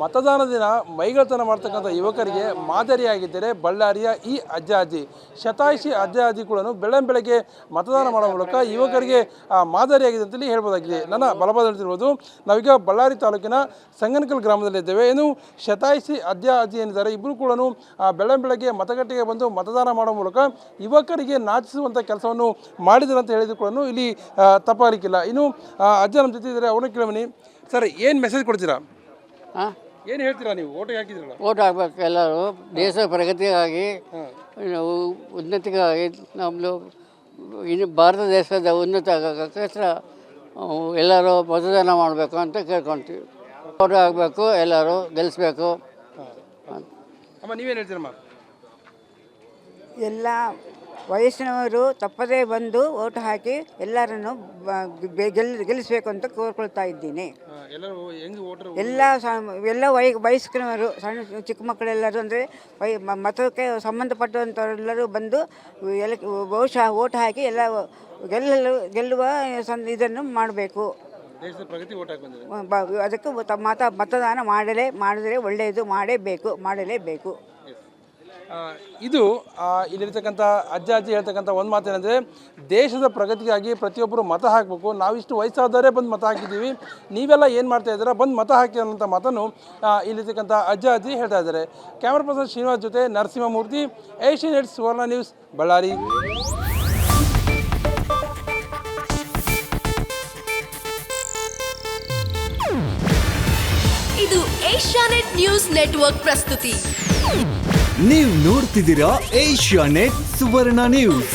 ಮತದಾನ ದಿನ ಮೈಗಳ್ತನ ಮಾಡ್ತಕ್ಕಂಥ ಯುವಕರಿಗೆ ಮಾದರಿಯಾಗಿದ್ದರೆ ಬಳ್ಳಾರಿಯ ಈ ಅಜ್ಜ ಅಜ್ಜಿ ಶತಾಯುಷಿ ಅಜ್ಜ ಅಜ್ಜಿ ಕೂಡ ಬೆಳಗ್ಗೆ ಮತದಾನ ಮಾಡೋ ಮೂಲಕ ಯುವಕರಿಗೆ ಮಾದರಿಯಾಗಿದೆ ಅಂತೇಳಿ ಹೇಳ್ಬೋದಾಗಿದೆ. ನನ್ನ ಬಲಭಾಗದಲ್ಲಿರ್ಬೋದು ನಾವೀಗ ಬಳ್ಳಾರಿ ತಾಲೂಕಿನ ಸಂಗನಕಲ್ ಗ್ರಾಮದಲ್ಲಿದ್ದೇವೆ. ಏನು ಶತಾಯುಷಿ ಅಜ್ಜ ಅಜ್ಜಿ ಏನಿದ್ದಾರೆ ಇಬ್ಬರು ಕೂಡ ಬೆಳಗ್ಗೆ ಮತಗಟ್ಟೆಗೆ ಬಂದು ಮತದಾನ ಮಾಡೋ ಮೂಲಕ ಯುವಕರಿಗೆ ನಾಚಿಸುವಂಥ ಕೆಲಸವನ್ನು ಮಾಡಿದ್ರು ಅಂತ ಹೇಳಿದ್ರು ಕೂಡ ಇಲ್ಲಿ ತಪ್ಪಾಗಲಿಕ್ಕಿಲ್ಲ. ಇನ್ನು ಅಜ್ಜ ನಮ್ಮ ಜೊತೆ ಇದ್ದಾರೆ, ಅವ್ರನ್ನ ಕೇಳಬನ್ನಿ. ಸರ್, ಏನು ಮೆಸೇಜ್ ಕೊಡ್ತೀರಾ? ಏನು ಹೇಳ್ತೀರಾ ನೀವು? ಓಟ್ ಹಾಕಿದ್ರಲ್ಲ, ಓಟ್ ಹಾಕ್ಬೇಕು. ಎಲ್ಲರೂ ದೇಶ ಪ್ರಗತಿಗಾಗಿ, ಉನ್ನತಿಗಾಗಿ, ನಮ್ಮದು ಇನ್ನು ಭಾರತ ದೇಶದ ಉನ್ನತ ಆಗಕ್ಕೆ ಎಲ್ಲರೂ ಮತದಾನ ಮಾಡಬೇಕು ಅಂತ ಕೇಳ್ಕೊಳ್ತೀವಿ. ಓಟ್ ಹಾಕಬೇಕು, ಎಲ್ಲರೂ ಗೆಲ್ಲಿಸ್ಬೇಕು. ಅಮ್ಮ ನೀವೇನು ಹೇಳ್ತೀರಮ್ಮ? ಎಲ್ಲ ವಯಸ್ಸಿನವರು ತಪ್ಪದೇ ಬಂದು ಓಟ್ ಹಾಕಿ ಎಲ್ಲರನ್ನು ಗೆಲ್ಲಿಸಬೇಕು ಅಂತ ಕೋರ್ಕೊಳ್ತಾ ಇದ್ದೀನಿ. ಎಲ್ಲ ವಯಸ್ಕರವರು, ಸಣ್ಣ ಚಿಕ್ಕ ಮಕ್ಕಳೆಲ್ಲರೂ ಅಂದರೆ ಮತಕ್ಕೆ ಸಂಬಂಧಪಟ್ಟಂಥವರೆಲ್ಲರೂ ಬಂದು ಬಹುಶಃ ಓಟ್ ಹಾಕಿ ಎಲ್ಲ ಗೆಲ್ಲುವ ಇದನ್ನು ಮಾಡಬೇಕು. ಅದಕ್ಕೆ ಮತದಾನ ಮಾಡಿದರೆ ಒಳ್ಳೆಯದು, ಮಾಡಲೇಬೇಕು. ಇದು ಇಲ್ಲಿರ್ತಕ್ಕಂಥ ಅಜ್ಜ ಅಜ್ಜಿ ಹೇಳ್ತಕ್ಕಂಥ ಒಂದು ಮಾತೇನೆಂದರೆ, ದೇಶದ ಪ್ರಗತಿಗಾಗಿ ಪ್ರತಿಯೊಬ್ಬರು ಮತ ಹಾಕಬೇಕು. ನಾವಿಷ್ಟು ವಯಸ್ಸಾದವರೇ ಬಂದು ಮತ ಹಾಕಿದ್ದೀವಿ, ನೀವೆಲ್ಲ ಏನು ಮಾಡ್ತಾ ಇದ್ದೀರಾ, ಬಂದು ಮತ ಹಾಕಿ ಅನ್ನೋಂಥ ಮಾತನ್ನು ಇಲ್ಲಿರ್ತಕ್ಕಂಥ ಅಜ್ಜ ಅಜ್ಜಿ ಹೇಳ್ತಾ ಇದ್ದಾರೆ. ಕ್ಯಾಮರಾ ಪರ್ಸನ್ ಶ್ರೀನಿವಾಸ್ ಜೊತೆ ನರಸಿಂಹಮೂರ್ತಿ, ಏಷ್ಯನ್ ನೆಟ್ ಸುವರ್ಣ ನ್ಯೂಸ್, ಬಳ್ಳಾರಿ. ಇದು ಏಷ್ಯಾನೆಟ್ ನ್ಯೂಸ್ ನೆಟ್ವರ್ಕ್ ಪ್ರಸ್ತುತಿ. ನೀವು ನೋಡ್ತಿದ್ದೀರಾ ಏಷ್ಯಾನೆಟ್ ಸುವರ್ಣ ನ್ಯೂಸ್.